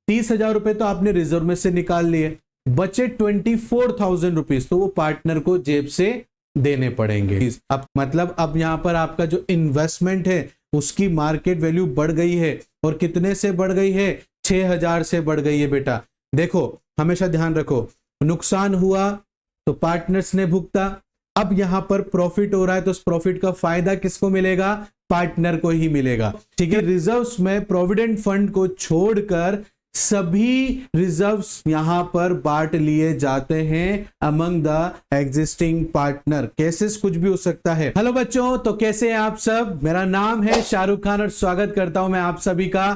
30,000 रुपए तो आपने रिजर्व में से निकाल लिए, बचे 24,000 रुपीज, तो वो पार्टनर को जेब से देने पड़ेंगे। अब मतलब अब यहां पर आपका जो इन्वेस्टमेंट है उसकी मार्केट वैल्यू बढ़ गई है, और कितने से बढ़ गई है? 6,000 से बढ़ गई है बेटा। देखो हमेशा ध्यान रखो, नुकसान हुआ तो पार्टनर्स ने भुगता, अब यहां पर प्रॉफिट हो रहा है तो उस प्रॉफिट का फायदा किसको मिलेगा? पार्टनर को ही मिलेगा। ठीक है, रिजर्व्स में प्रोविडेंट फंड को छोड़कर सभी रिजर्व्स यहां पर बांट लिए जाते हैं among the existing partner. Cases कुछ भी हो सकता है। हेलो बच्चों, तो कैसे हैं आप सब? मेरा नाम है शाहरुख खान और स्वागत करता हूं मैं आप सभी का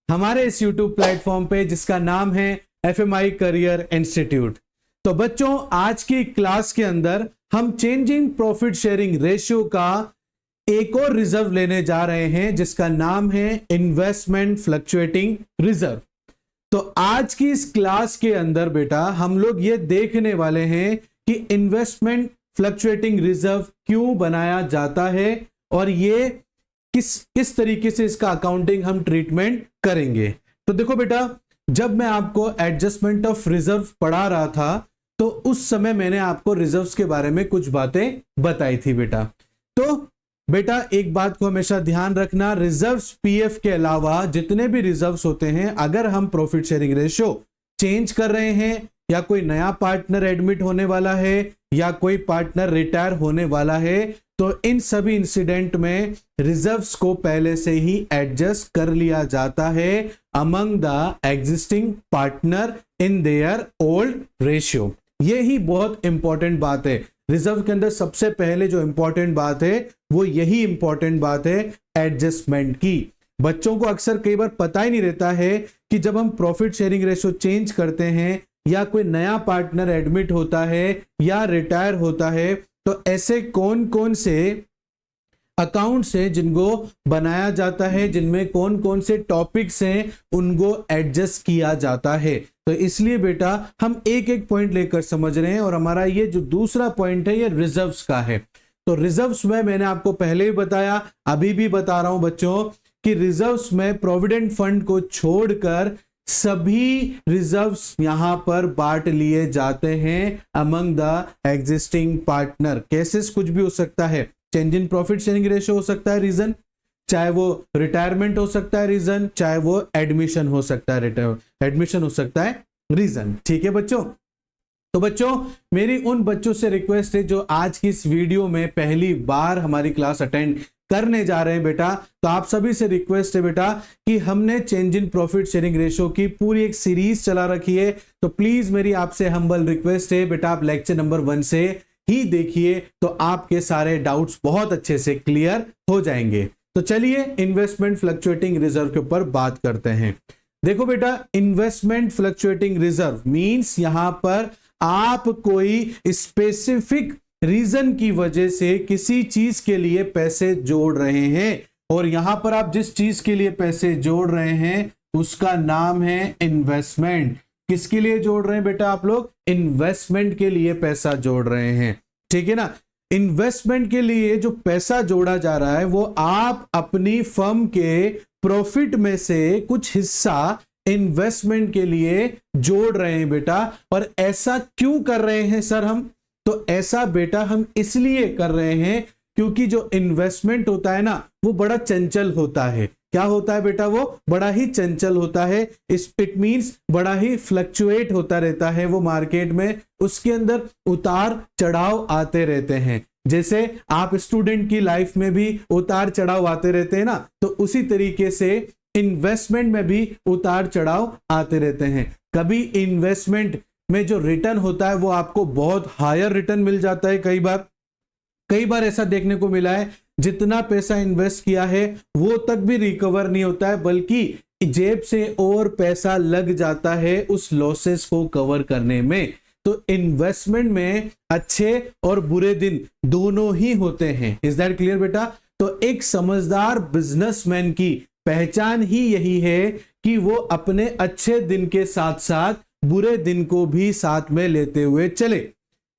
हमारे इस YouTube प्लेटफॉर्म पे जिसका नाम है FMI करियर इंस्टीट्यूट। तो बच्चों, आज की क्लास के अंदर हम चेंजिंग प्रॉफिट शेयरिंग रेशियो का एक और रिजर्व लेने जा रहे हैं जिसका नाम है इन्वेस्टमेंट फ्लक्चुएटिंग रिजर्व। तो आज की इस क्लास के अंदर बेटा हम लोग ये देखने वाले हैं कि इन्वेस्टमेंट फ्लक्चुएटिंग रिजर्व क्यों बनाया जाता है और ये किस तरीके से इसका अकाउंटिंग हम ट्रीटमेंट करेंगे। तो देखो बेटा, जब मैं आपको एडजस्टमेंट ऑफ रिजर्व पढ़ा रहा था तो उस समय मैंने आपको रिजर्व्स के बारे में कुछ बातें बताई थी बेटा। तो बेटा एक बात को हमेशा ध्यान रखना, रिजर्व्स पीएफ के अलावा जितने भी रिजर्व्स होते हैं, अगर हम प्रॉफिट शेयरिंग रेशियो चेंज कर रहे हैं या कोई नया पार्टनर एडमिट होने वाला है या कोई पार्टनर रिटायर होने वाला है, तो इन सभी इंसिडेंट में रिजर्व्स को पहले से ही एडजस्ट कर लिया जाता है among the existing partner in their old ratio. ये ही बहुत इंपॉर्टेंट बात है। रिजर्व के अंदर सबसे पहले जो इंपॉर्टेंट बात है वो यही इंपॉर्टेंट बात है एडजस्टमेंट की। बच्चों को अक्सर कई बार पता ही नहीं रहता है कि जब हम प्रॉफिट शेयरिंग रेशियो चेंज करते हैं या कोई नया पार्टनर एडमिट होता है या रिटायर होता है, तो ऐसे कौन कौन से अकाउंट्स हैं जिनको बनाया जाता है, जिनमें कौन कौन से टॉपिक्स हैं उनको एडजस्ट किया जाता है। तो इसलिए बेटा हम एक एक पॉइंट लेकर समझ रहे हैं और हमारा ये जो दूसरा पॉइंट है ये रिजर्व्स का है। तो रिजर्व्स में मैंने आपको पहले ही बताया, अभी भी बता रहा हूं बच्चों कि रिजर्व्स में प्रोविडेंट फंड को छोड़कर सभी रिजर्व्स यहां पर बांट लिए जाते हैं among the existing partner. Cases कुछ भी हो सकता है, change in profit sharing ratio हो सकता है रीजन, चाहे वो रिटायरमेंट हो सकता है रीजन, चाहे वो एडमिशन हो सकता है, एडमिशन हो सकता है रीजन। ठीक है बच्चों। तो बच्चों मेरी उन बच्चों से रिक्वेस्ट है जो आज की इस वीडियो में पहली बार हमारी क्लास अटेंड करने जा रहे हैं बेटा, तो आप सभी से रिक्वेस्ट है बेटा कि हमने change in profit sharing ratio की पूरी एक सीरीज चला रखी है। तो प्लीज मेरी आपसे हम्बल रिक्वेस्ट है बेटा, आप लेक्चर नंबर 1 से ही देखिए तो आपके सारे डाउट्स बहुत अच्छे से क्लियर हो जाएंगे। तो चलिए इन्वेस्टमेंट फ्लक्चुएटिंग रिजर्व के ऊपर बात करते हैं। देखो बेटा, इन्वेस्टमेंट फ्लक्चुएटिंग रिजर्व मींस यहां पर आप कोई स्पेसिफिक रीजन की वजह से किसी चीज के लिए पैसे जोड़ रहे हैं, और यहां पर आप जिस चीज के लिए पैसे जोड़ रहे हैं उसका नाम है इन्वेस्टमेंट। किसके लिए जोड़ रहे हैं बेटा आप लोग? इन्वेस्टमेंट के लिए पैसा जोड़ रहे हैं। ठीक है ना। इन्वेस्टमेंट के लिए जो पैसा जोड़ा जा रहा है वो आप अपनी फर्म के प्रॉफिट में से कुछ हिस्सा इन्वेस्टमेंट के लिए जोड़ रहे हैं बेटा। और ऐसा क्यों कर रहे हैं सर हम? तो ऐसा बेटा हम इसलिए कर रहे हैं क्योंकि जो इन्वेस्टमेंट होता है ना वो बड़ा चंचल होता है। क्या होता है बेटा? वो बड़ा ही चंचल होता है। इट मींस बड़ा ही फ्लक्चुएट होता रहता है वो मार्केट में, उसके अंदर उतार चढ़ाव आते रहते हैं। जैसे आप स्टूडेंट की लाइफ में भी उतार चढ़ाव आते रहते हैं ना, तो उसी तरीके से इन्वेस्टमेंट में भी उतार चढ़ाव आते रहते हैं। कभी इन्वेस्टमेंट में जो रिटर्न होता है वो आपको बहुत हायर रिटर्न मिल जाता है। कई बार ऐसा देखने को मिला है जितना पैसा इन्वेस्ट किया है वो तक भी रिकवर नहीं होता है, बल्कि जेब से और पैसा लग जाता है उस लॉसेस को कवर करने में। तो इन्वेस्टमेंट में अच्छे और बुरे दिन दोनों ही होते हैं। इज दैट क्लियर बेटा? तो एक समझदार बिजनेसमैन की पहचान ही यही है कि वो अपने अच्छे दिन के साथ साथ बुरे दिन को भी साथ में लेते हुए चले।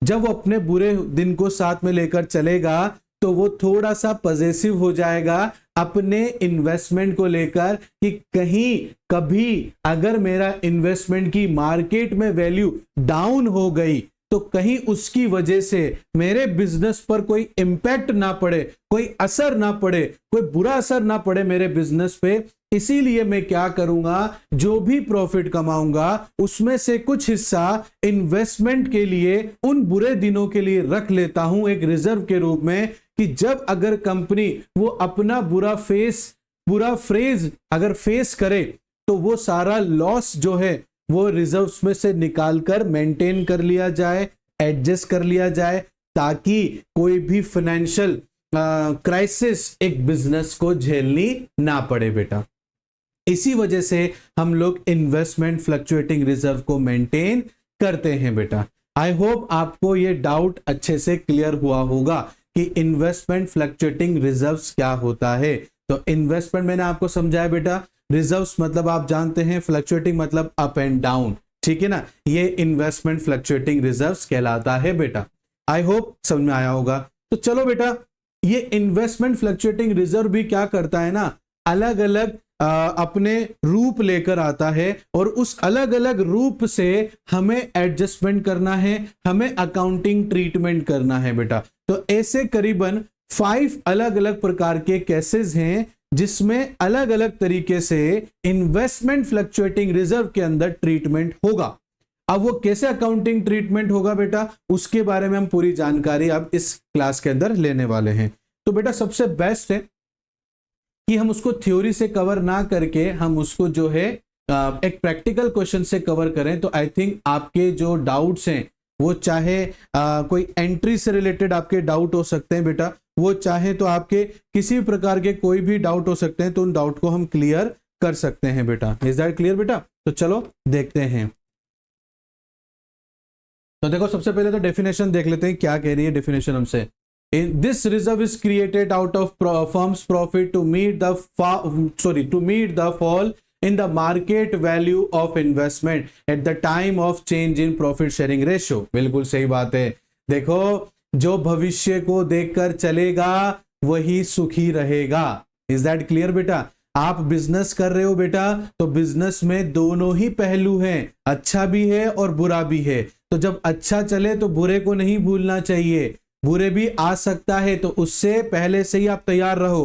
जब वो अपने बुरे दिन को साथ में लेकर चलेगा तो वो थोड़ा सा पॉजिटिव हो जाएगा, अपने इन्वेस्टमेंट को लेकर कि कहीं कभी अगर मेरा इन्वेस्टमेंट की मार्केट में वैल्यू डाउन हो गई तो कहीं उसकी वजह से मेरे बिजनेस पर कोई इंपैक्ट ना पड़े, कोई असर ना पड़े, कोई बुरा असर ना पड़े मेरे बिजनेस पे। इसीलिए मैं क्या करूंगा, जो भी प्रॉफिट कमाऊंगा उसमें से कुछ हिस्सा इन्वेस्टमेंट के लिए, उन बुरे दिनों के लिए रख लेता हूं एक रिजर्व के रूप में, कि जब अगर कंपनी वो अपना बुरा फ्रेज अगर फेस करे तो वो सारा लॉस जो है वो रिजर्व्स में से निकालकर मेंटेन कर लिया जाए, एडजस्ट कर लिया जाए, ताकि कोई भी फाइनेंशियल क्राइसिस एक बिजनेस को झेलनी ना पड़े बेटा। इसी वजह से हम लोग इन्वेस्टमेंट फ्लक्चुएटिंग रिजर्व को मेंटेन करते हैं बेटा। आई होप आपको ये डाउट अच्छे से क्लियर हुआ होगा कि इन्वेस्टमेंट फ्लक्चुएटिंग रिजर्व्स क्या होता है। तो इन्वेस्टमेंट मैंने आपको समझाया बेटा, रिजर्व्स मतलब आप जानते हैं, फ्लक्चुएटिंग मतलब अप एंड डाउन, ठीक है ना, ये इन्वेस्टमेंट फ्लक्चुएटिंग रिजर्व्स कहलाता है बेटा। आई होप समझ में आया होगा। तो चलो बेटा, ये इन्वेस्टमेंट फ्लक्चुएटिंग रिजर्व भी क्या करता है ना, अलग अलग अपने रूप लेकर आता है और उस अलग अलग रूप से हमें एडजस्टमेंट करना है, हमें अकाउंटिंग ट्रीटमेंट करना है बेटा। तो ऐसे करीबन 5 अलग अलग प्रकार के केसेस हैं जिसमें अलग अलग तरीके से इन्वेस्टमेंट फ्लक्चुएटिंग रिजर्व के अंदर ट्रीटमेंट होगा। अब वो कैसे अकाउंटिंग ट्रीटमेंट होगा बेटा, उसके बारे में हम पूरी जानकारी अब इस क्लास के अंदर लेने वाले हैं। तो बेटा सबसे बेस्ट है कि हम उसको थ्योरी से कवर ना करके हम उसको जो है एक प्रैक्टिकल क्वेश्चन से कवर करें। तो आई थिंक आपके जो डाउट्स हैं वो चाहे कोई एंट्री से रिलेटेड आपके डाउट हो सकते हैं बेटा, वो चाहे तो आपके किसी भी प्रकार के कोई भी डाउट हो सकते हैं, तो उन डाउट को हम क्लियर कर सकते हैं बेटा। इज दैट क्लियर बेटा? तो चलो देखते हैं। तो देखो सबसे पहले तो डेफिनेशन देख लेते हैं, क्या कह रही है डेफिनेशन हमसे। This reserve is created out of firm's profit to meet the fall in the market value of investment at the time of change in profit sharing ratio। बिल्कुल सही बात है। देखो जो भविष्य को देखकर चलेगा वही सुखी रहेगा। इज दैट क्लियर बेटा? आप बिजनेस कर रहे हो बेटा, तो बिजनेस में दोनों ही पहलू हैं, अच्छा भी है और बुरा भी है। तो जब अच्छा चले तो बुरे को नहीं भूलना चाहिए, बुरे भी आ सकता है, तो उससे पहले से ही आप तैयार रहो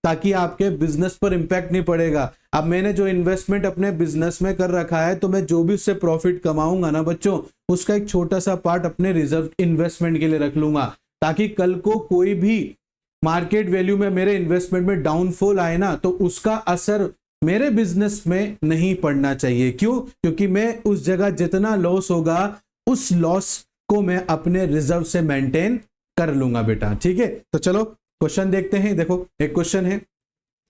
ताकि आपके बिजनेस पर इंपैक्ट नहीं पड़ेगा। अब मैंने जो इन्वेस्टमेंट अपने बिजनेस में कर रखा है, तो मैं जो भी उससे प्रॉफिट कमाऊंगा ना बच्चों, उसका एक छोटा सा पार्ट अपने रिजर्व इन्वेस्टमेंट के लिए रख लूंगा, ताकि कल को कोई भी मार्केट वैल्यू में मेरे इन्वेस्टमेंट में डाउनफॉल आए ना, तो उसका असर मेरे बिजनेस में नहीं पड़ना चाहिए। क्यों? क्योंकि मैं उस जगह जितना लॉस होगा उस लॉस को मैं अपने रिजर्व से मेंटेन कर लूंगा बेटा। ठीक है, तो चलो क्वेश्चन देखते हैं। देखो एक क्वेश्चन है,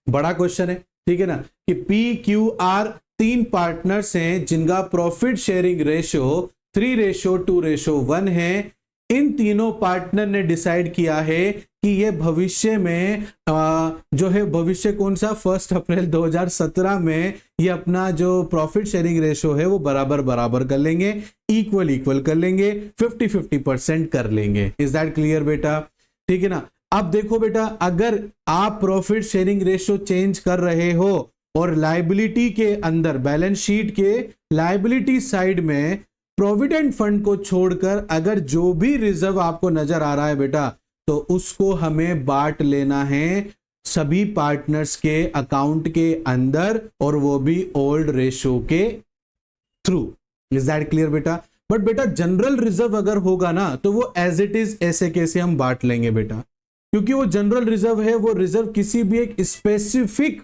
बड़ा क्वेश्चन है, ठीक है ना, कि PQR 3 पार्टनर्स हैं जिनका प्रॉफिट शेयरिंग रेशियो 3:2:1 है। इन तीनों पार्टनर ने डिसाइड किया है कि ये भविष्य में जो है, भविष्य कौन सा, 1 अप्रैल 2017 में ये अपना जो प्रॉफिट शेयरिंग रेशियो है वो बराबर कर लेंगे, इक्वल कर लेंगे, 50-50% कर लेंगे। इज दैट क्लियर बेटा? ठीक है ना। अब देखो बेटा, अगर आप प्रॉफिट शेयरिंग रेशियो चेंज कर रहे हो और लायबिलिटी के अंदर, बैलेंस शीट के लायबिलिटी साइड में प्रोविडेंट फंड को छोड़कर अगर जो भी रिजर्व आपको नजर आ रहा है बेटा, तो उसको हमें बांट लेना है सभी पार्टनर्स के अकाउंट के अंदर, और वो भी ओल्ड रेशियो के थ्रू। इज दैट क्लियर बेटा? बट बेटा जनरल रिजर्व अगर होगा ना, तो वो एज इट इज ऐसे कैसे हम बांट लेंगे बेटा, क्योंकि वो जनरल रिजर्व है, वो रिजर्व किसी भी एक स्पेसिफिक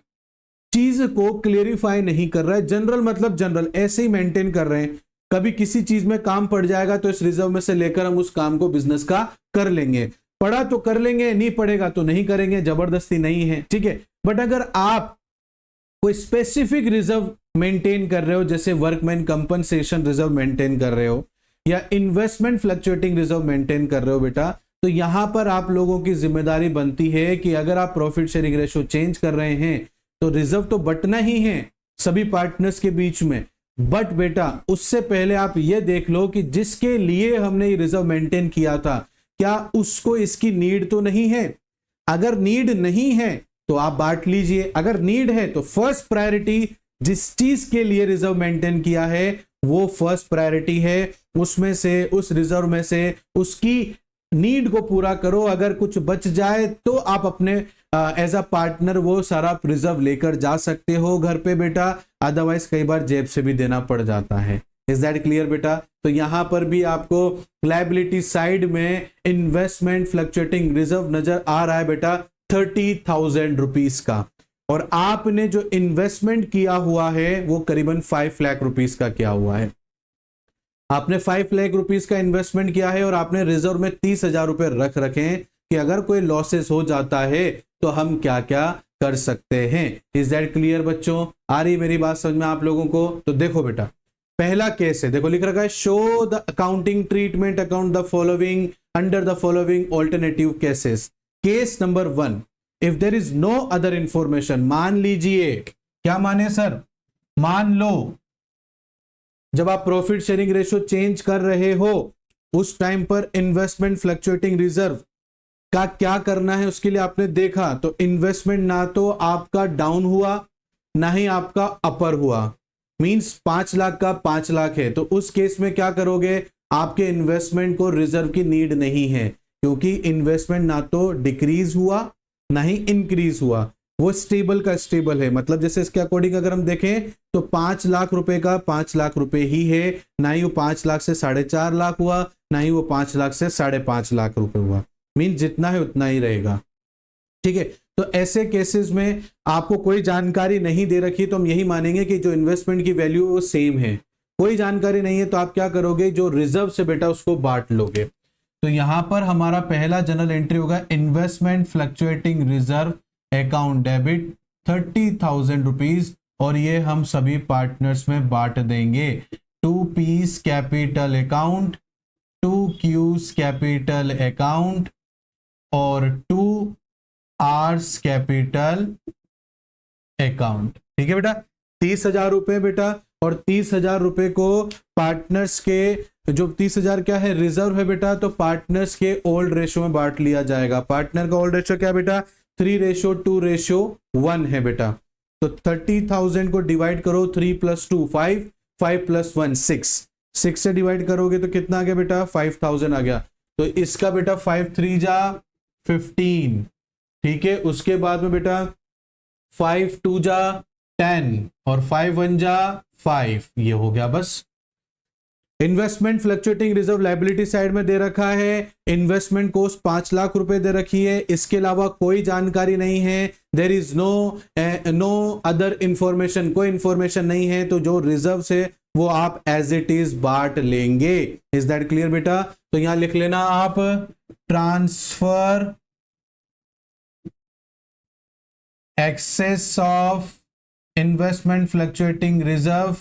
चीज को क्लेरिफाई नहीं कर रहा है। जनरल मतलब जनरल ऐसे ही मेंटेन कर रहे हैं, कभी किसी चीज में काम पड़ जाएगा तो इस रिजर्व में से लेकर हम उस काम को बिजनेस का कर लेंगे, पड़ा तो कर लेंगे, नहीं पड़ेगा तो नहीं करेंगे, जबरदस्ती नहीं है। ठीक है, बट अगर आप कोई स्पेसिफिक रिजर्व मेंटेन कर रहे हो, जैसे वर्कमैन कंपनसेशन रिजर्व मेंटेन कर रहे हो या इन्वेस्टमेंट फ्लक्चुएटिंग रिजर्व मेंटेन कर रहे हो बेटा, तो यहां पर आप लोगों की जिम्मेदारी बनती है कि अगर आप प्रॉफिट शेयरिंग रेशियो चेंज कर रहे हैं तो रिजर्व तो बंटना ही है सभी पार्टनर्स के बीच में। बट बेटा उससे पहले आप ये देख लो कि जिसके लिए हमने ये रिजर्व मेंटेन किया था, क्या उसको इसकी नीड तो नहीं है? अगर नीड नहीं है तो आप बांट लीजिए। अगर नीड है तो फर्स्ट प्रायोरिटी जिस चीज के लिए रिजर्व मेंटेन किया है वो फर्स्ट प्रायोरिटी है, उसमें से, उस रिजर्व में से उसकी नीड को पूरा करो। अगर कुछ बच जाए तो आप अपने एज अ पार्टनर वो सारा रिजर्व लेकर जा सकते हो घर पे बेटा, अदरवाइज कई बार जेब से भी देना पड़ जाता है। इज दैट क्लियर बेटा? तो यहां पर भी आपको लायबिलिटी साइड में इन्वेस्टमेंट फ्लक्चुएटिंग रिजर्व नजर आ रहा है बेटा 30,000 रुपीज का, और आपने जो इन्वेस्टमेंट किया हुआ है वो करीबन 5 लाख रुपीज का किया हुआ है। आपने 5 लाख रुपीज का इन्वेस्टमेंट किया है और आपने रिजर्व में 30,000 रुपए रख रखे हैं कि अगर कोई लॉसेस हो जाता है तो हम क्या क्या कर सकते हैं। इज दैट क्लियर बच्चों? आ रही मेरी बात समझ में आप लोगों को? तो देखो बेटा, पहला केस है, देखो लिख रखा है show the accounting treatment account the following under the following alternative cases. Case number 1, if there is no other information. मान लीजिए, क्या माने सर? मान लो जब आप प्रॉफिट शेयरिंग रेशियो चेंज कर रहे हो उस टाइम पर इन्वेस्टमेंट फ्लक्चुएटिंग रिजर्व का क्या करना है उसके लिए आपने देखा तो इन्वेस्टमेंट ना तो आपका डाउन हुआ ना ही आपका अपर हुआ, मींस 5 लाख का 5 लाख है। तो उस केस में क्या करोगे? आपके इन्वेस्टमेंट को रिजर्व की नीड नहीं है, क्योंकि इन्वेस्टमेंट ना तो डिक्रीज हुआ ना ही इंक्रीज हुआ, वो स्टेबल का स्टेबल है। मतलब जैसे इसके अकॉर्डिंग अगर हम देखें तो 5 लाख रुपए का 5 लाख रुपए ही है, ना ही वो 5 लाख से 4.5 लाख हुआ, ना ही वो 5 लाख से 5.5 लाख रुपए हुआ, मीन जितना है उतना ही रहेगा। ठीक है, तो ऐसे केसेस में आपको कोई जानकारी नहीं दे रखी तो हम यही मानेंगे कि जो इन्वेस्टमेंट की वैल्यू वो सेम है। कोई जानकारी नहीं है तो आप क्या करोगे? जो रिजर्व से बेटा उसको बांट लोगे। तो यहां पर हमारा पहला जनरल एंट्री होगा investment fluctuating reserve account debit 30,000 rupees, और ये हम सभी पार्टनर्स में बांट देंगे। 2 P's capital account, 2 Q's capital account और 2 R's कैपिटल अकाउंट। ठीक है बेटा, 30,000 रुपए बेटा, और 30,000 रुपए को पार्टनर्स के, जो 30,000 क्या है? रिजर्व है बेटा, तो पार्टनर्स के ओल्ड रेशियो में बांट लिया जाएगा। पार्टनर का ओल्ड रेशियो क्या बेटा? 3:2:1 है बेटा। तो 30,000 को डिवाइड करो, 3 + 2 5, 5 + 1 6, 6 से डिवाइड करोगे तो कितना आ गया बेटा? 5,000 आ गया। तो इसका बेटा 5 3 जा 15। ठीक है, उसके बाद में बेटा 5 2 जा 10 और 5 1 जा 5, ये हो गया बस। Investment fluctuating reserve liability side में दे रखा है, इन्वेस्टमेंट कॉस्ट 5 लाख रुपए दे रखी है, इसके अलावा कोई जानकारी नहीं है। There is no other information, कोई इंफॉर्मेशन नहीं है, तो जो रिजर्व से वो आप एज इट इज बांट लेंगे। इज दैट क्लियर बेटा? तो यहां लिख लेना आप transfer excess of investment fluctuating reserve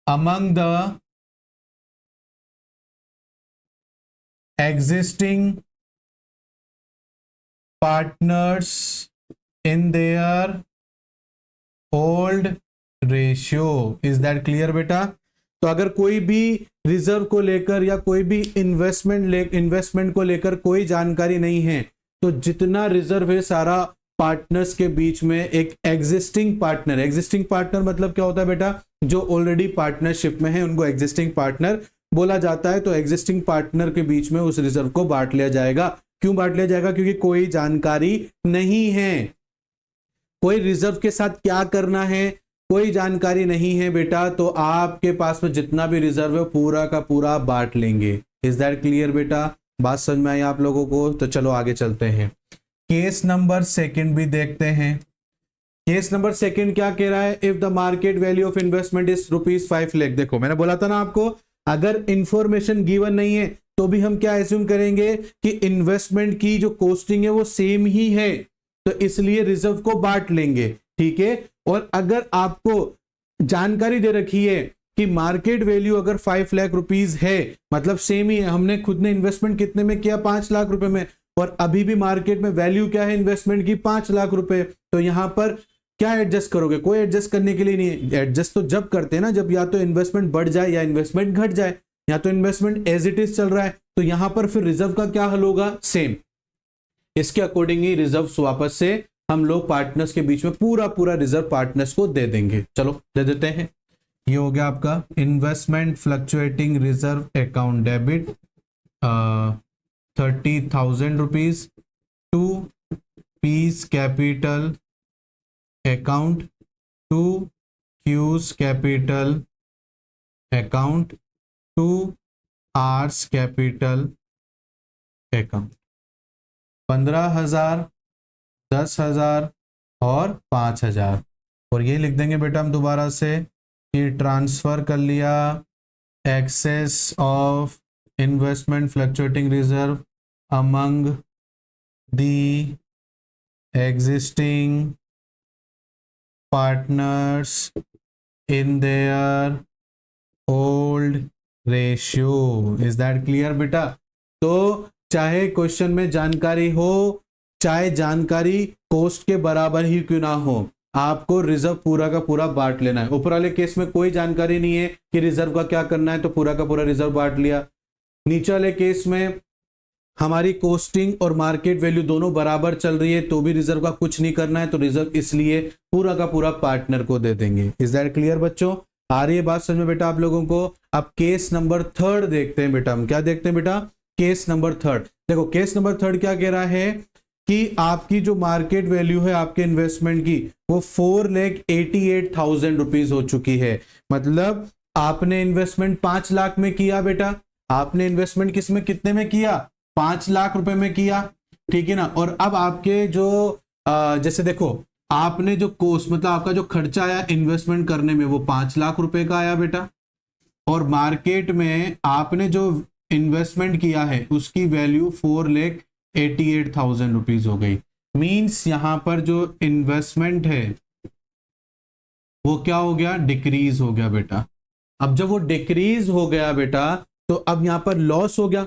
among the existing partners in their old ratio। is that clear बेटा? तो अगर कोई भी रिजर्व को लेकर या कोई भी इन्वेस्टमेंट को लेकर कोई जानकारी नहीं है तो जितना रिजर्व है सारा पार्टनर्स के बीच में एक एग्जिस्टिंग पार्टनर मतलब क्या होता है बेटा? जो ऑलरेडी पार्टनरशिप में है उनको एग्जिस्टिंग पार्टनर बोला जाता है। तो एग्जिस्टिंग पार्टनर के बीच में उस रिजर्व को बांट लिया जाएगा। क्यों बांट लिया जाएगा? क्योंकि कोई जानकारी नहीं है, कोई रिजर्व के साथ क्या करना है कोई जानकारी नहीं है बेटा, तो आपके पास में जितना भी रिजर्व है पूरा का पूरा बांट लेंगे। इज दैट क्लियर बेटा? बात समझ में आई आप लोगों को? तो चलो आगे चलते हैं, केस नंबर 2 भी देखते हैं। केस नंबर 2 क्या कह रहा है? If the market value of investment is ₹5 lakh. देखो मैंने बोला था ना आपको, अगर इंफॉर्मेशन गिवन नहीं है तो भी हम क्या एज्यूम करेंगे कि इन्वेस्टमेंट की जो कॉस्टिंग है वो सेम ही है, तो इसलिए रिजर्व को बांट लेंगे। ठीक है, और अगर आपको जानकारी दे रखी है कि मार्केट वैल्यू अगर 5 लाख रुपीज है, मतलब सेम ही है, हमने खुद ने इन्वेस्टमेंट कितने में किया? 5 लाख रुपए में, और अभी भी मार्केट में वैल्यू क्या है इन्वेस्टमेंट की? 5 लाख रुपए। तो यहां पर क्या एडजस्ट करोगे? कोई एडजस्ट करने के लिए नहीं है। एडजस्ट तो जब करते हैं ना, जब या तो इन्वेस्टमेंट बढ़ जाए या इन्वेस्टमेंट घट जाए, या तो इन्वेस्टमेंट एज इट इज चल रहा है, तो यहां पर फिर रिजर्व का क्या हल होगा? सेम। इसके अकॉर्डिंग ही रिजर्व वापस से हम लोग पार्टनर्स के बीच में पूरा पूरा रिजर्व पार्टनर्स को दे देंगे। चलो दे देते हैं। ये हो गया आपका investment fluctuating reserve account debit 30,000 rupees to P's capital account to Q's capital account to R's capital account. 15,000, 10,000 और 5,000। और ये लिख देंगे बेटा हम दोबारा से कि ट्रांसफर कर लिया excess of investment fluctuating reserve among the existing partners in their old ratio. Is that clear बेटा? तो चाहे क्वेश्चन में जानकारी हो, चाहे जानकारी कोस्ट के बराबर ही क्यों ना हो, आपको रिजर्व पूरा का पूरा बांट लेना है। ऊपर वाले केस में कोई जानकारी नहीं है कि रिजर्व का क्या करना है, तो पूरा का पूरा रिजर्व बांट लिया। नीचे वाले केस में हमारी कोस्टिंग और मार्केट वैल्यू दोनों बराबर चल रही है, तो भी रिजर्व का कुछ नहीं करना है, तो रिजर्व इसलिए पूरा का पूरा पार्टनर को दे देंगे। इज दैट क्लियर बच्चों? आ रही है बात समझ में बेटा आप लोगों को? अब केस नंबर 3 देखते हैं बेटा। हम क्या देखते हैं बेटा? Case number 3। देखो केस नंबर 3 क्या कह रहा है कि आपकी जो मार्केट वैल्यू है आपके इन्वेस्टमेंट की वो 4,88,000 रुपीज हो चुकी है। मतलब आपने इन्वेस्टमेंट 5 लाख में किया बेटा। आपने इन्वेस्टमेंट किस में, कितने में किया? 5 लाख रुपए में किया, ठीक है ना। और अब आपके जो जैसे देखो आपने जो कोस्ट मतलब आपका जो खर्चा आया इन्वेस्टमेंट करने में वो 5 लाख रुपए का आया बेटा। और मार्केट में आपने जो इन्वेस्टमेंट किया है उसकी वैल्यू 4,88,000 रुपीज हो गई। मींस यहां पर जो इन्वेस्टमेंट है वो क्या हो गया? डिक्रीज हो गया बेटा। अब जब वो डिक्रीज हो गया बेटा तो अब यहां पर लॉस हो गया।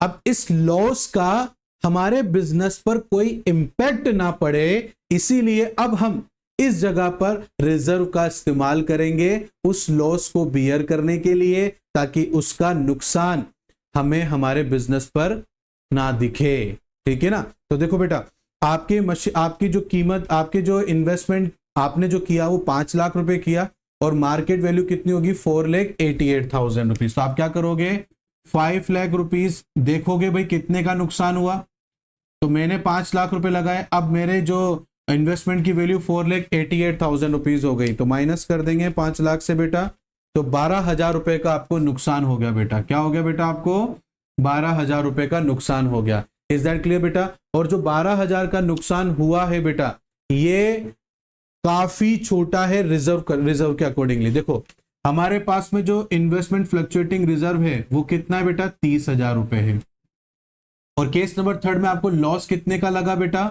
अब इस लॉस का हमारे बिजनेस पर कोई इंपैक्ट ना पड़े, इसीलिए अब हम इस जगह पर रिजर्व का इस्तेमाल करेंगे उस लॉस को बियर करने के लिए, ताकि उसका नुकसान हमें हमारे बिजनेस पर ना दिखे, ठीक है ना। तो देखो बेटा आपकी जो कीमत, आपके जो इन्वेस्टमेंट आपने जो किया वो 5 लाख रुपए किया और मार्केट वैल्यू कितनी होगी? 4,88,000 रुपीज। तो आप क्या करोगे? 5 लाख रुपीज देखोगे भाई कितने का नुकसान हुआ। तो मैंने 5 लाख रुपए लगाए, अब मेरे जो इन्वेस्टमेंट की वैल्यू 4,88,000 रुपीज हो गई, तो माइनस कर देंगे 5 लाख से बेटा, तो 12,000 रुपए का आपको नुकसान हो गया बेटा। क्या हो गया बेटा? आपको 12,000 रुपए का नुकसान हो गया। इज दैट क्लियर बेटा? और जो 12,000 का नुकसान हुआ है बेटा ये काफी छोटा है रिजर्व के अकॉर्डिंगली। देखो हमारे पास में जो इन्वेस्टमेंट फ्लक्चुएटिंग रिजर्व है वो कितना है बेटा? 30,000 रुपए है। और केस नंबर 3 में आपको लॉस कितने का लगा बेटा?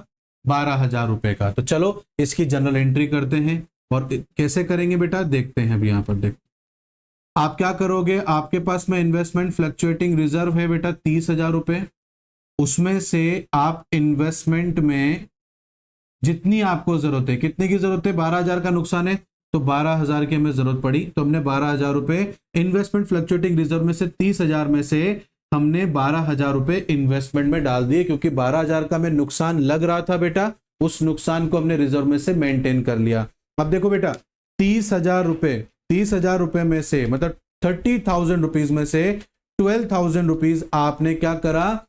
12,000 रुपए का। तो चलो इसकी जनरल एंट्री करते हैं। और कैसे करेंगे बेटा देखते हैं। अभी यहां पर देख आप क्या करोगे, आपके पास में इन्वेस्टमेंट फ्लक्चुएटिंग रिजर्व है बेटा 30,000 रुपए। उसमें से आप इन्वेस्टमेंट में जितनी आपको जरूरत है, कितने की जरूरत है? 12,000 का नुकसान है तो 12,000 की हमें जरूरत पड़ी, तो हमने 12,000 रुपए इन्वेस्टमेंट फ्लक्चुएटिंग रिजर्व में से 30,000 में से हमने 12,000 रुपए इन्वेस्टमेंट में डाल दिए, क्योंकि 12,000 का हमें नुकसान लग रहा था बेटा, उस नुकसान को हमने रिजर्व में से मेंटेन कर लिया। अब देखो बेटा 30,000 रुपए में से मतलब 30,000 रुपीज में से 12,000 रुपीज आपने क्या करा?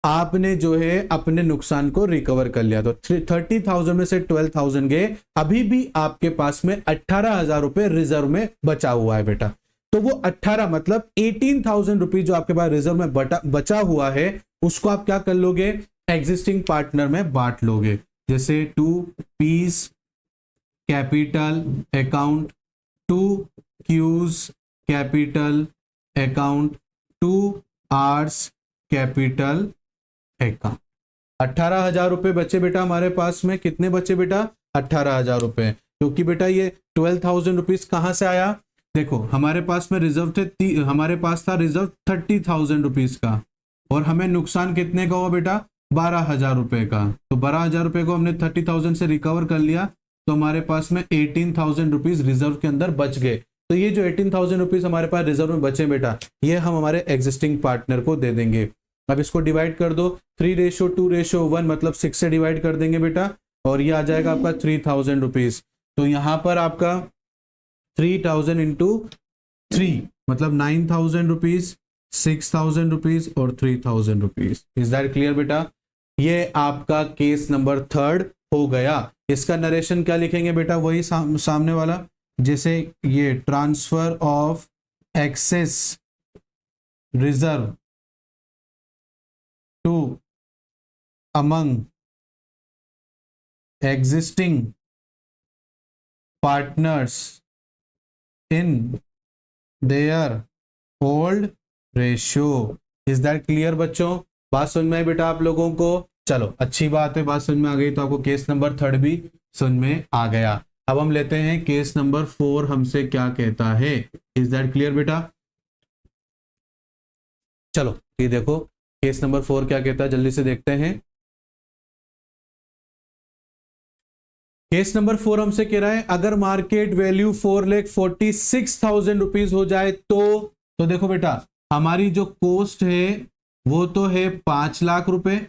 आपने जो है अपने नुकसान को रिकवर कर लिया। तो 30,000 में से 12,000 गए, अभी भी आपके पास में 18,000 रुपए रिजर्व में बचा हुआ है बेटा। तो वो 18 मतलब 18,000 रुपीज जो आपके पास रिजर्व में बचा हुआ है उसको आप क्या कर लोगे? एग्जिस्टिंग पार्टनर में बांट लोगे। जैसे to P's capital account, to Q's capital account, to R's capital account. 18,000 रुपए बचे बेटा हमारे पास में। कितने बचे बेटा? 18,000 रुपए। क्योंकि बेटा ये 12,000 रुपीज कहां से आया? देखो हमारे पास में रिजर्व थे, हमारे पास था रिजर्व 30,000 रुपीज का, और हमें नुकसान कितने का हुआ बेटा? 12,000 रुपए का। तो 12,000 रुपए को हमने 30,000 से रिकवर कर लिया, तो हमारे पास में 18,000 रुपीज रिजर्व के अंदर बच गए। तो ये जो 18,000 रुपीज हमारे पास रिजर्व में बचे बेटा, ये हम हमारे एग्जिस्टिंग पार्टनर को दे देंगे। अब इसको डिवाइड कर दो, 3:2:1 मतलब 6 से डिवाइड कर देंगे बेटा, और ये आ जाएगा आपका 3000 रुपीज। तो यहाँ पर आपका 3000 इंटू 3 मतलब 9000 रुपीज, 6000 रुपीज और 3000 रुपीज। इज दैट क्लियर बेटा? ये आपका केस नंबर 3 हो गया। इसका नरेशन क्या लिखेंगे बेटा? वही सामने वाला, जैसे ये transfer of excess reserve to among existing partners in their old ratio. Is that clear बच्चों? बात समझ में आई बेटा आप लोगों को? चलो अच्छी बात है, बात समझ में आ गई तो आपको केस नंबर 3 भी समझ में आ गया। अब हम लेते हैं केस नंबर 4 हमसे क्या कहता है। इज दैट क्लियर बेटा? चलो ये देखो केस नंबर 4 क्या कहता है, जल्दी से देखते हैं। केस नंबर 4 हमसे कह रहा है अगर मार्केट वैल्यू 4,46,000 रुपीज हो जाए तो देखो बेटा हमारी जो कॉस्ट है वो तो है 5 लाख रुपए।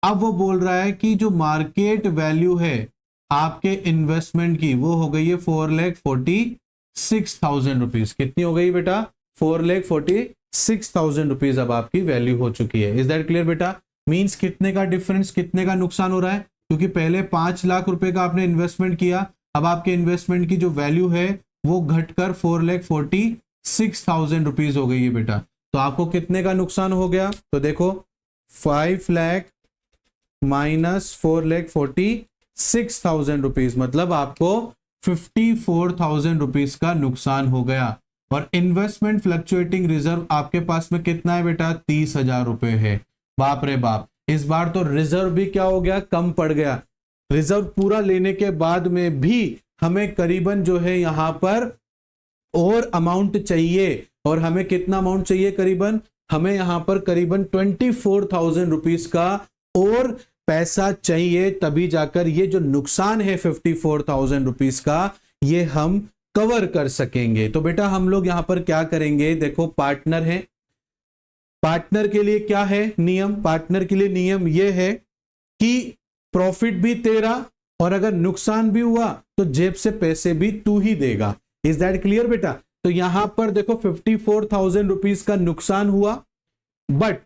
अब वो बोल रहा है कि जो मार्केट वैल्यू है आपके इन्वेस्टमेंट की वो हो गई है 4,46,000 रुपीज। कितनी हो गई बेटा? 4,46,000 रुपीज अब आपकी वैल्यू हो चुकी है। इज दैट क्लियर बेटा? मींस कितने का डिफरेंस, कितने का नुकसान हो रहा है? क्योंकि पहले 5 लाख रुपए का आपने इन्वेस्टमेंट किया, अब आपके इन्वेस्टमेंट की जो वैल्यू है वो घटकर 4,46,000 रुपीज हो गई है बेटा। तो आपको कितने का नुकसान हो गया? तो देखो 5 लाख माइनस 4,46,000 रुपीज मतलब आपको 54,000 रुपीज का नुकसान हो गया। और इन्वेस्टमेंट फ्लक्चुएटिंग रिजर्व आपके पास में कितना है बेटा? 30,000 रुपए है। बाप रे बाप, इस बार तो रिजर्व भी क्या हो गया? कम पड़ गया। रिजर्व पूरा लेने के बाद में भी हमें करीबन जो है यहां पर और अमाउंट चाहिए। और हमें कितना अमाउंट चाहिए? करीबन हमें यहां पर करीबन 24,000 रुपीज का और पैसा चाहिए, तभी जाकर ये जो नुकसान है 54,000 रुपीज का ये हम कवर कर सकेंगे। तो बेटा हम लोग यहां पर क्या करेंगे? देखो पार्टनर है, पार्टनर के लिए क्या है नियम? पार्टनर के लिए नियम यह है कि प्रॉफिट भी तेरा और अगर नुकसान भी हुआ तो जेब से पैसे भी तू ही देगा। इज दैट क्लियर बेटा? तो यहां पर देखो 54,000 रुपीज का नुकसान हुआ, बट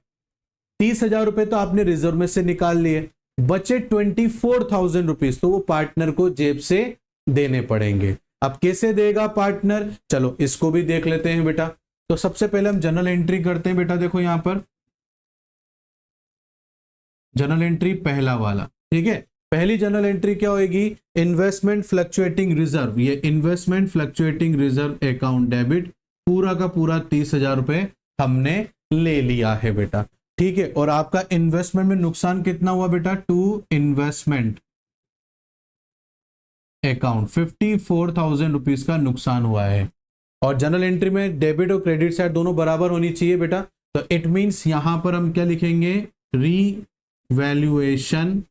30,000 रुपए तो आपने रिजर्व में से निकाल लिए, बचे 24,000 रुपीज तो वो पार्टनर को जेब से देने पड़ेंगे। अब कैसे देगा पार्टनर? चलो इसको भी देख लेते हैं बेटा। तो सबसे पहले हम जनरल एंट्री करते हैं बेटा। देखो यहां पर जनरल एंट्री पहला वाला, ठीक है। पहली जनरल एंट्री क्या होगी? Investment fluctuating reserve. ये investment fluctuating reserve account debit पूरा का पूरा 30,000 रुपए हमने ले लिया है बेटा, ठीक है। और आपका इन्वेस्टमेंट में नुकसान कितना हुआ बेटा? टू इन्वेस्टमेंट अकाउंट 54,000 रुपीज का नुकसान हुआ है। और जनरल एंट्री में डेबिट और क्रेडिट साइड दोनों बराबर होनी चाहिए बेटा। तो इट मींस यहां पर हम क्या लिखेंगे? Revaluation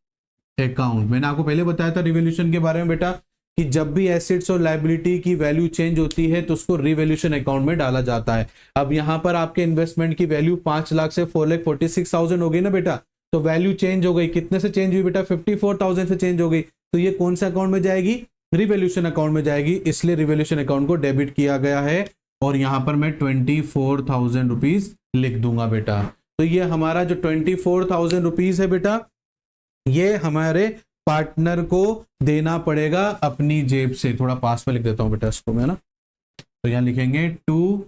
account. मैंने आपको पहले बताया था रिवैल्यूएशन के बारे में बेटा कि जब भी एसेट्स और लायबिलिटी की वैल्यू चेंज होती है तो उसको रिवैल्यूएशन अकाउंट में डाला जाता है। अब यहां पर आपके इन्वेस्टमेंट की वैल्यू 5 लाख से 4,46,000 हो गई ना बेटा। तो वैल्यू चेंज हो गई, कितने से चेंज हुई बेटा? 54,000 से चेंज हो गई। तो ये कौन सा अकाउंट में जाएगी? रिवैल्यूएशन अकाउंट में जाएगी, इसलिए रिवैल्यूएशन अकाउंट को डेबिट किया गया है। और यहां पर मैं 24,000 रुपीज लिख दूंगा बेटा। तो ये हमारा जो 24,000 रुपीज है बेटा ये हमारे पार्टनर को देना पड़ेगा अपनी जेब से। थोड़ा पास में लिख देता हूं बेटा इसको मैं ना। तो यहां लिखेंगे to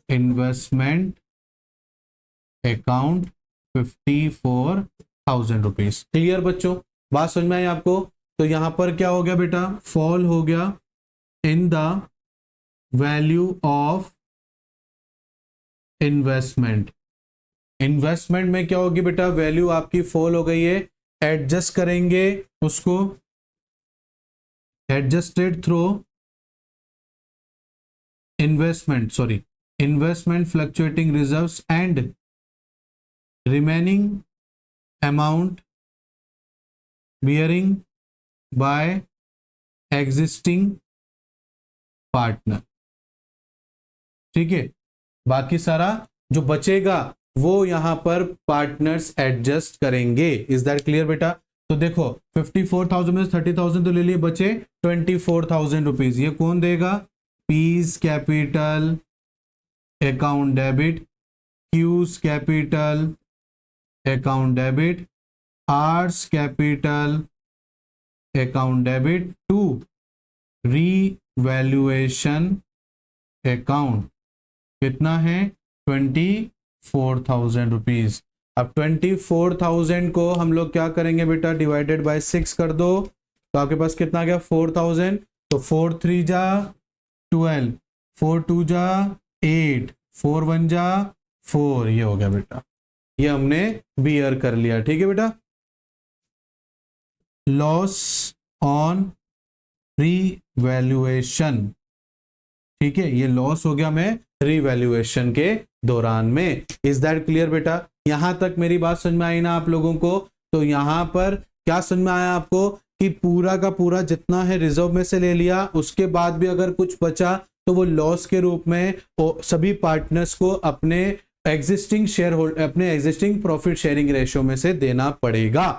investment account 54,000 rupees. Clear बच्चों? बात समझ में आई आपको? तो यहां पर क्या हो गया बेटा? फॉल हो गया in the value of investment. Investment में क्या होगी बेटा? वैल्यू आपकी फॉल हो गई है। एडजस्ट करेंगे उसको, adjusted through investment fluctuating reserves and remaining amount bearing by existing partner, ठीक है। बाकी सारा जो बचेगा वो यहां पर पार्टनर्स एडजस्ट करेंगे। इज दैट क्लियर बेटा? तो देखो 54,000 में से 30,000 तो ले लिए, बचे 24,000 रुपीज। ये कौन देगा? P's capital account debit, Q's capital account debit, R's capital account debit to revaluation account. कितना है? 24,000 रुपीज। अब 24,000 को हम लोग क्या करेंगे बेटा? डिवाइडेड बाय 6 कर दो, तो आपके पास कितना आ गया? 4,000। तो 4 3 जा 12, 4 2 जा 8, 4 1 जा 4। ये हो गया बेटा, ये हमने बियर कर लिया। ठीक है बेटा। लॉस ऑन रीवैल्यूएशन, ठीक है, ये लॉस हो गया मैं रीवैल्यूएशन के दौरान में। इज दैट क्लियर बेटा? यहां तक मेरी बात समझ में आई ना आप लोगों को? तो यहां पर क्या समझ में आया आपको कि पूरा का पूरा जितना है रिजर्व में से ले लिया, उसके बाद भी अगर कुछ बचा तो वो लॉस के रूप में सभी पार्टनर्स को अपने एग्जिस्टिंग शेयर होल्डर, अपने एग्जिस्टिंग प्रॉफिट शेयरिंग रेशियो में से देना पड़ेगा।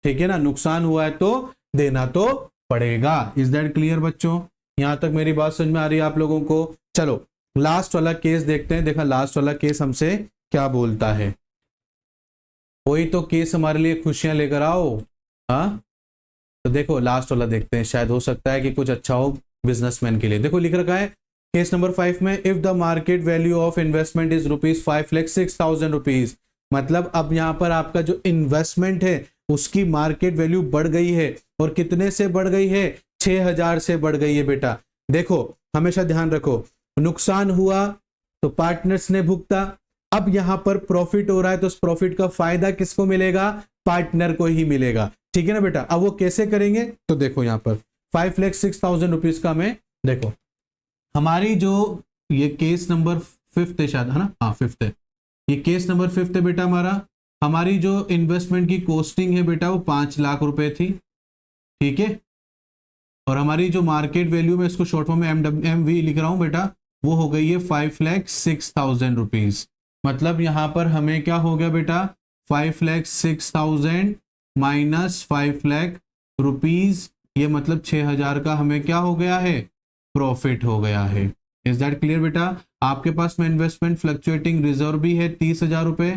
ठीक है ना, नुकसान हुआ है तो देना तो पड़ेगा। इज दैट क्लियर बच्चों? यहां तक मेरी बात समझ में आ रही है आप लोगों को? चलो लास्ट वाला केस देखते हैं। देखा लास्ट वाला केस हमसे क्या बोलता है। कोई तो केस हमारे लिए खुशियां लेकर आओ। हाँ, तो देखो लास्ट वाला देखते हैं, शायद हो सकता है कि कुछ अच्छा हो बिजनेसमैन के लिए। देखो लिख रखा है केस नंबर 5 में, if the market value of investment is ₹5,06,000 rupees. मतलब अब यहां पर आपका जो इन्वेस्टमेंट है उसकी मार्केट वैल्यू बढ़ गई है, और कितने से बढ़ गई है? 6,000 से बढ़ गई है बेटा। देखो हमेशा ध्यान रखो, नुकसान हुआ तो पार्टनर्स ने भुगता, अब यहां पर प्रॉफिट हो रहा है तो उस प्रॉफिट का फायदा किसको मिलेगा? पार्टनर को ही मिलेगा। ठीक है ना बेटा? अब वो कैसे करेंगे? तो देखो यहां पर 5,06,000 रुपीज का मैं, देखो हमारी जो ये केस नंबर 5 है शायद, है ना? हाँ 5 है, ये केस नंबर 5 है बेटा हमारा। हमारी जो इन्वेस्टमेंट की कॉस्टिंग है बेटा वो 5 लाख रुपए थी। ठीक है, और हमारी जो मार्केट वैल्यू में इसको शॉर्ट फॉर्म में MV लिख रहा हूं बेटा, वो हो गई है 5,06,000 रुपीज। मतलब यहां पर हमें क्या हो गया बेटा? 5,06,000 माइनस 5 लाख रुपीज, ये मतलब 6,000 का हमें क्या हो गया है? प्रॉफिट हो गया है। इज दैट क्लियर बेटा? आपके पास में इन्वेस्टमेंट फ्लक्चुएटिंग रिजर्व भी है 30,000 रुपए।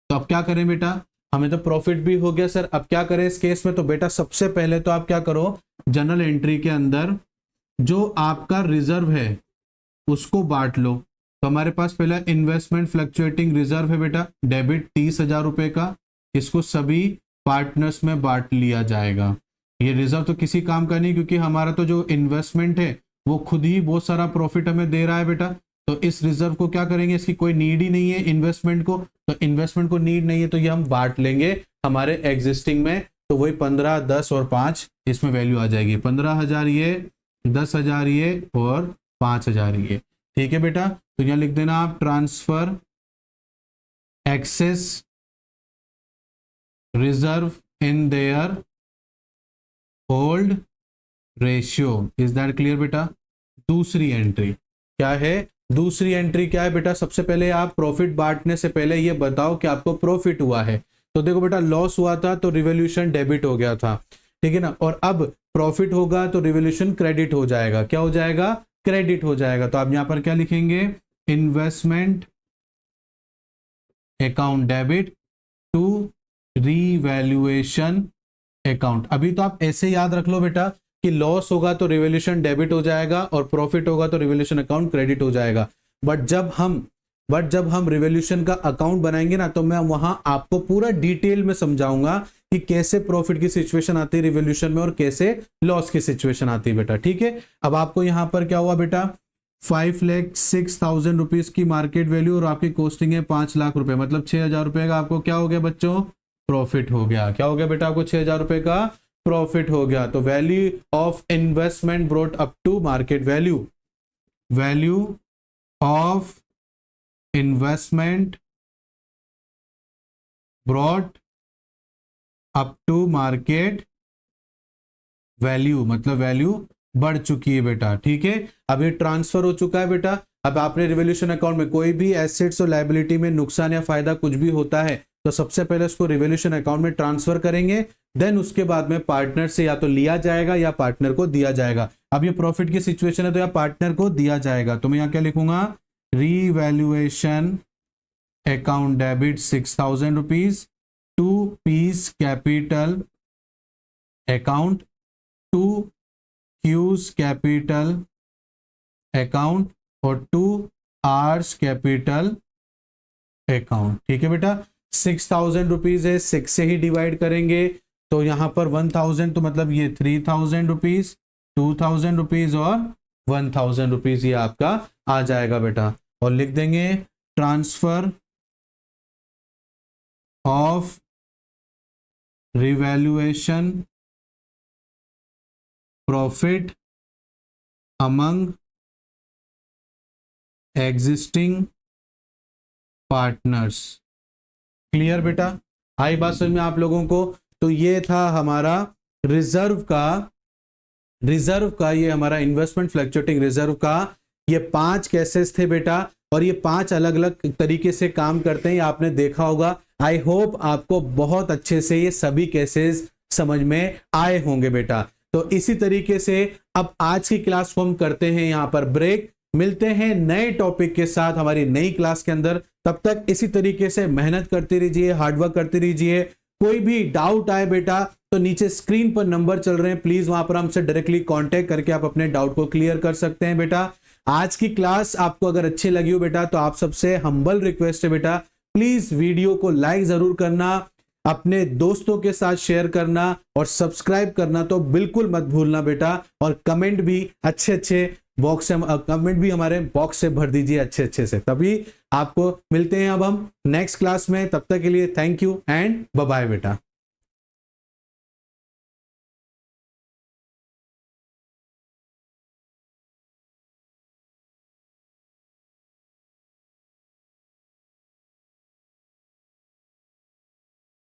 तो अब क्या करें बेटा? हमें तो प्रॉफिट भी हो गया सर, अब क्या करें इस केस में? तो बेटा सबसे पहले तो आप क्या करो, जनरल एंट्री के अंदर जो आपका रिजर्व है उसको बांट लो। तो हमारे पास पहला इन्वेस्टमेंट फ्लक्चुएटिंग रिजर्व है बेटा, डेबिट 30,000 रुपए का, इसको सभी पार्टनर्स में बांट लिया जाएगा। ये रिजर्व तो किसी काम का नहीं, क्योंकि हमारा तो जो इन्वेस्टमेंट है वो खुद ही बहुत सारा प्रॉफिट हमें दे रहा है बेटा। तो इस रिजर्व को क्या करेंगे? इसकी कोई नीड ही नहीं है इन्वेस्टमेंट को, तो इन्वेस्टमेंट को नीड नहीं है तो ये हम बांट लेंगे हमारे एग्जिस्टिंग में। तो वही 15, 10 और 5 इसमें वैल्यू आ जाएगी। 15,000 ये, 10,000 ये और 5,000 ये। ठीक है बेटा? तो यहां लिख देना आप transfer excess reserve in their old ratio. Is that clear बेटा? दूसरी एंट्री क्या है? दूसरी एंट्री क्या है बेटा? सबसे पहले आप प्रॉफिट बांटने से पहले ये बताओ कि आपको प्रॉफिट हुआ है। तो देखो बेटा लॉस हुआ था तो रिवॉल्यूशन डेबिट हो गया था। ठीक है ना? और अब प्रॉफिट होगा तो रिवॉल्यूशन क्रेडिट हो जाएगा। क्या हो जाएगा? क्रेडिट हो जाएगा। तो आप यहां पर क्या लिखेंगे? Investment account debit to revaluation account. अभी तो आप ऐसे याद रख लो बेटा कि लॉस होगा तो रिवॉल्यूशन डेबिट हो जाएगा और प्रॉफिट होगा तो रिवॉल्यूशन अकाउंट क्रेडिट हो जाएगा। बट जब हम रिवॉल्यूशन का अकाउंट बनाएंगे ना, तो मैं वहां आपको पूरा डिटेल में समझाऊंगा कि कैसे प्रॉफिट की सिचुएशन आती है रिवॉल्यूशन में और कैसे लॉस की सिचुएशन आती है बेटा। ठीक है, अब आपको यहां पर क्या हुआ बेटा? 5,06,000 रुपीज की मार्केट वैल्यू और आपकी कॉस्टिंग है 5 लाख रुपए, मतलब 6,000 रुपए का आपको क्या हो गया बच्चों? प्रॉफिट हो गया। क्या हो गया बेटा? आपको 6,000 रुपए का प्रॉफिट हो गया। तो value of investment brought up to market value, value of investment brought up to market value, मतलब वैल्यू बढ़ चुकी है बेटा। ठीक है, अब ये ट्रांसफर हो चुका है बेटा। अब आपने रिवॉल्यूशन अकाउंट में कोई भी एसेट्स और लायबिलिटी में नुकसान या फायदा कुछ भी होता है तो सबसे पहले उसको रिवॉल्यूशन अकाउंट में ट्रांसफर करेंगे, देन उसके बाद में पार्टनर से या तो लिया जाएगा या पार्टनर को दिया जाएगा। अब ये प्रॉफिट की सिचुएशन है तो यहाँ पार्टनर को दिया जाएगा, तो मैं यहाँ क्या लिखूंगा, revaluation account debit 6,000 rupees to P's capital account to Q's capital account और टू आर्स कैपिटल अकाउंट। ठीक है बेटा, 6,000 रुपीज है, 6 से ही डिवाइड करेंगे तो यहां पर 1,000, तो मतलब ये 3,000 रुपीज, 2,000 रुपीज और 1,000 रुपीज ये आपका आ जाएगा बेटा। और लिख देंगे transfer of revaluation profit among existing partners. Clear बेटा, आई बात समझ में आप लोगों को? तो ये था हमारा रिजर्व का ये हमारा इन्वेस्टमेंट फ्लक्चुएटिंग रिजर्व का ये 5 केसेस थे बेटा, और ये 5 अलग अलग तरीके से काम करते हैं, आपने देखा होगा। आई होप आपको बहुत अच्छे से ये सभी केसेस समझ में आए होंगे बेटा। तो इसी तरीके से अब आज की क्लास को हम करते हैं यहाँ पर ब्रेक, मिलते हैं नए टॉपिक के साथ हमारी नई क्लास के अंदर। तब तक इसी तरीके से मेहनत करते रहिए, हार्डवर्क करते रहिए। कोई भी डाउट आए बेटा तो नीचे स्क्रीन पर नंबर चल रहे हैं, प्लीज वहां पर हमसे डायरेक्टली कांटेक्ट करके आप अपने डाउट को क्लियर कर सकते हैं बेटा। आज की क्लास आपको अगर अच्छी लगी हो बेटा तो आप सबसे हम्बल रिक्वेस्ट है बेटा, प्लीज वीडियो को लाइक जरूर करना, अपने दोस्तों के साथ शेयर करना और सब्सक्राइब करना तो बिल्कुल मत भूलना बेटा। और कमेंट भी अच्छे बॉक्स से, कमेंट भी हमारे बॉक्स से भर दीजिए अच्छे से, तभी आपको मिलते हैं अब हम नेक्स्ट क्लास में। तब तक के लिए thank you and bye bye बेटा।